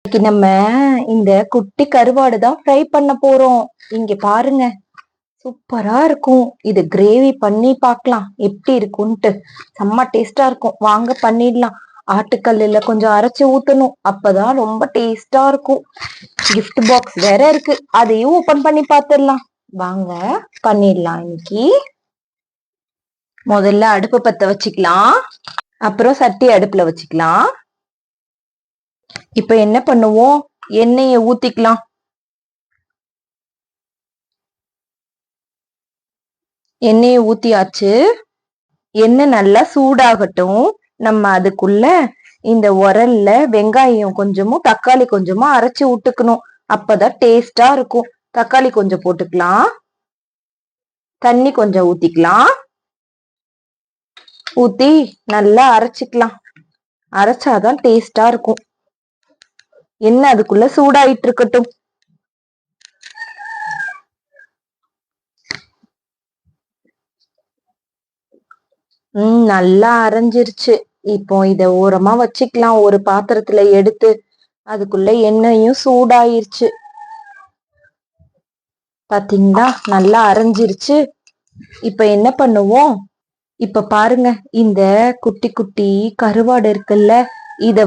இன்னைக்கு நம்ம இந்த குட்டி கருவாடு தான் ஃப்ரை பண்ண போறோம். இங்க பாருங்க, சூப்பரா இருக்கும். இது கிரேவி பண்ணி பார்க்கலாம் எப்படி இருக்கும்ட்டு. செம்ம டேஸ்டா இருக்கும். வாங்க பண்ணிடலாம். ஆட்டுக்கல்லுல கொஞ்சம் அரைச்சு ஊத்தணும், அப்பதான் ரொம்ப டேஸ்டா இருக்கும். கிஃப்ட் பாக்ஸ் வேற இருக்கு, அதையும் ஓபன் பண்ணி பார்த்துடலாம். வாங்க பண்ணிடலாம். இன்னைக்கு முதல்ல அடுப்பு பத்த வச்சுக்கலாம். அப்புறம் சட்டி அடுப்புல வச்சுக்கலாம். இப்ப என்ன பண்ணுவோம், எண்ணெயை ஊத்திக்கலாம். எண்ணெயை ஊத்தியாச்சு. எண்ணெய் நல்லா சூடாகட்டும். நம்ம அதுக்குள்ள இந்த உரல்ல வெங்காயம் கொஞ்சமும் தக்காளி கொஞ்சமும் அரைச்சு விட்டுக்கணும். அப்பதான் டேஸ்டா இருக்கும். தக்காளி கொஞ்சம் போட்டுக்கலாம். தண்ணி கொஞ்சம் ஊத்திக்கலாம். ஊத்தி நல்லா அரைச்சிக்கலாம். அரைச்சாதான் டேஸ்டா இருக்கும். எண்ணெய் அதுக்குள்ள சூடாயிட்டு இருக்கட்டும். நல்லா அரைஞ்சிருச்சு. இப்போ இத ஓரமா வச்சுக்கலாம். ஒரு பாத்திரத்துல எடுத்து அதுக்குள்ள எண்ணெயும் சூடாயிருச்சு. பாத்தீங்களா, நல்லா அரைஞ்சிருச்சு. இப்ப என்ன பண்ணுவோம், இப்ப பாருங்க, இந்த குட்டி குட்டி கருவாடு இருக்குல்ல, இத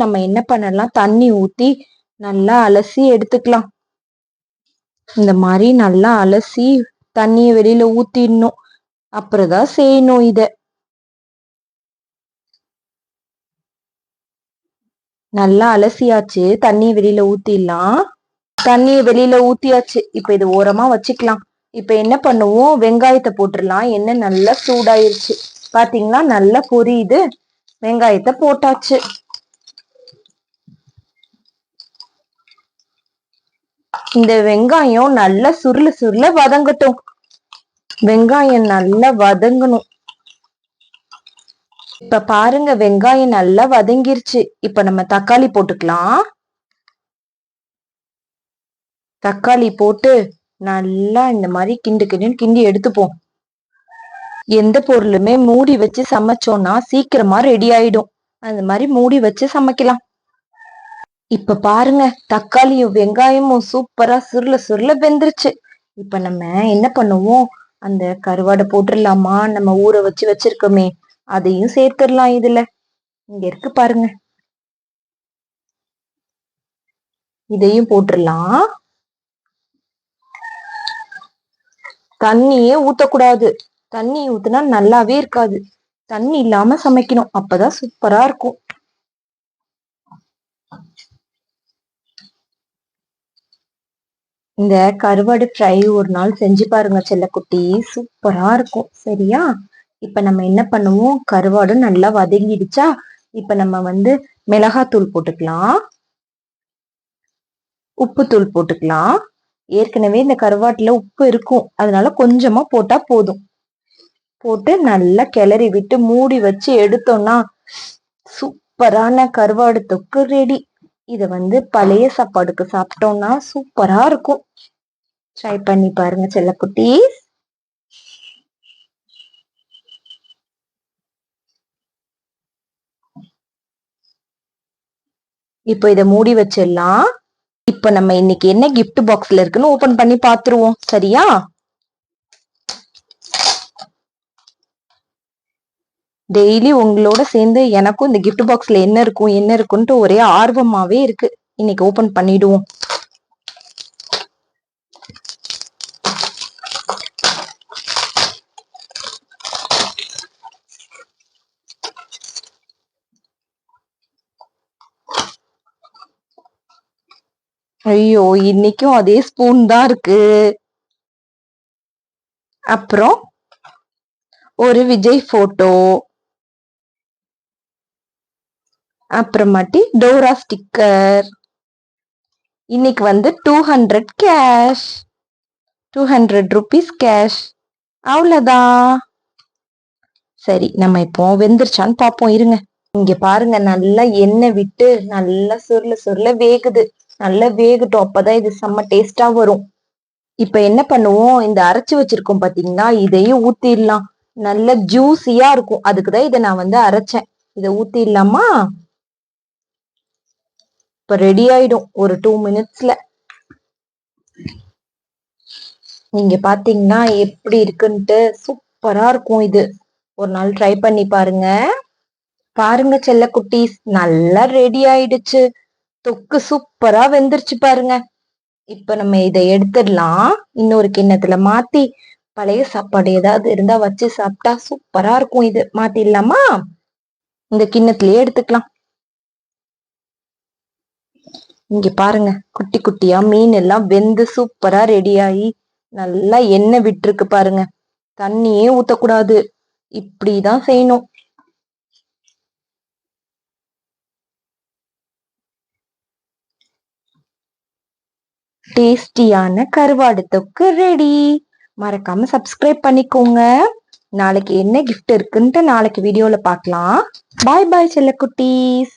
நம்ம என்ன பண்ணலாம், தண்ணி ஊத்தி நல்லா அலசி எடுத்துக்கலாம். இந்த மாதிரி நல்லா அலசி தண்ணிய வெளியில ஊத்திடணும். அப்புறம்தான் செய்யணும் இத. நல்லா அலசியாச்சு. தண்ணிய வெளியில ஊத்திடலாம். தண்ணிய வெளியில ஊத்தியாச்சு. இப்ப இது ஓரமா வச்சுக்கலாம். இப்ப என்ன பண்ணுவோம், வெங்காயத்தை போட்டுடலாம். எண்ணெய் நல்லா சூடாயிருச்சு. பாத்தீங்களா, நல்லா பொரியுது. வெங்காயத்தை போட்டாச்சு. இந்த வெங்காயம் நல்லா சுருள சுருள வதங்கட்டும். வெங்காயம் நல்லா வதங்கணும். இப்ப பாருங்க, வெங்காயம் நல்லா வதங்கிருச்சு. இப்ப நம்ம தக்காளி போட்டுக்கலாம். தக்காளி போட்டு நல்லா இந்த மாதிரி கிண்டி எடுத்துப்போம். எந்த பொருளுமே மூடி வச்சு சமைச்சோம்னா சீக்கிரமா ரெடி ஆயிடும். அந்த மாதிரி மூடி வச்சு சமைக்கலாம். இப்ப பாருங்க, தக்காளியும் வெங்காயமும் சூப்பரா சுருள சுருள வெந்துருச்சு. இப்ப நம்ம என்ன பண்ணுவோம், அந்த கருவாடை போட்டுடலாமா, நம்ம ஊற வச்சு வச்சிருக்கோமே அதையும் சேர்த்துடலாம். இதுல இங்க இருக்கு பாருங்க, இதையும் போட்டுடலாம். தண்ணியே ஊத்தக்கூடாது. தண்ணி ஊத்துனா நல்லாவே இருக்காது. தண்ணி இல்லாம சமைக்கணும், அப்பதான் சூப்பரா இருக்கும். இந்த கருவாடு ஃப்ரை ஒரு நாள் செஞ்சு பாருங்க செல்லக்குட்டி, சூப்பரா இருக்கும். சரியா, இப்ப நம்ம என்ன பண்ணுவோம், கருவாடு நல்லா வதங்கிடுச்சா, இப்ப நம்ம மிளகாத்தூள் போட்டுக்கலாம். உப்புத்தூள் போட்டுக்கலாம். ஏற்கனவே இந்த கருவாட்டுல உப்பு இருக்கும், அதனால கொஞ்சமா போட்டா போதும். போட்டு நல்லா கிளறி விட்டு மூடி வச்சு எடுத்தோம்னா சூப்பரான கருவாடு தொக்கு ரெடி. இத பழைய சாப்பாடுக்கு சாப்பிட்டோம்னா சூப்பரா இருக்கும். ட்ரை பண்ணி பாருங்க செல்லக்குட்டி. இப்போ இத மூடி வச்சிடலாம். இப்ப நம்ம இன்னைக்கு என்ன கிஃப்ட் பாக்ஸ்ல இருக்குன்னு ஓபன் பண்ணி பாத்துருவோம். சரியா, டெய்லி உங்களோட சேர்ந்து எனக்கும் இந்த கிஃப்ட் பாக்ஸ்ல என்ன இருக்கும்ட்டு ஒரே ஆர்வமாவே இருக்கு. இன்னைக்கு ஓபன் பண்ணிடுவோம். ஐயோ, இன்னைக்கும் அதே ஸ்பூன் தான் இருக்கு. அப்புறம் ஒரு விஜய் போட்டோ, அப்புறமாட்டி டோரா ஸ்டிக்கர். இன்னைக்கு 200 கேஷ், 200 rupees கேஷ். அவ்வளவுதான். சரி, நம்ம இப்போ வெந்துருச்சான்னு பாப்போம். இருங்க. இங்க பாருங்க, நல்லா எண்ணெய் விட்டு நல்லா சுருள சுருள வேகுது. நல்லா வேகட்டும், அப்பதான் இது செம்ம டேஸ்டா வரும். இப்ப என்ன பண்ணுவோம், இந்த அரைச்சு வச்சிருக்கோம் பாத்தீங்களா, இதையும் ஊத்திடலாம். நல்ல ஜூசியா இருக்கும். அதுக்குதான் இதை நான் அரைச்சேன். இதை ஊத்திடலாமா. இப்ப ரெடி ஆயிடும் ஒரு 2 மினிட்ஸ்ல. நீங்க பாத்தீங்கன்னா எப்படி இருக்குன்ட்டு சூப்பரா இருக்கும். இது ஒரு நாள் ட்ரை பண்ணி பாருங்க. பாருங்க செல்ல குட்டீஸ், நல்லா ரெடி ஆயிடுச்சு. தொக்கு சூப்பரா வெந்துருச்சு பாருங்க. இப்ப நம்ம இதை எடுத்துடலாம். இன்னொரு கிண்ணத்துல மாத்தி பழைய சாப்பாடு ஏதாவது இருந்தா வச்சு சாப்பிட்டா சூப்பரா இருக்கும். இது மாத்திடலாமா? இந்த கிண்ணத்திலேயே எடுத்துக்கலாம். இங்க பாருங்க, குட்டி குட்டியா மீன் எல்லாம் வெந்து சூப்பரா ரெடி ஆகி நல்லா எண்ணெய் விட்டுருக்கு பாருங்க. தண்ணியே ஊத்தக்கூடாது, இப்படிதான் செய்யணும். டேஸ்டியான கருவாடு தொக்கு ரெடி. மறக்காம சப்ஸ்கிரைப் பண்ணிக்கோங்க. நாளைக்கு என்ன கிஃப்ட் இருக்குன்ட்டு நாளைக்கு வீடியோல பார்க்கலாம். பாய் பாய் செல்ல குட்டீஸ்.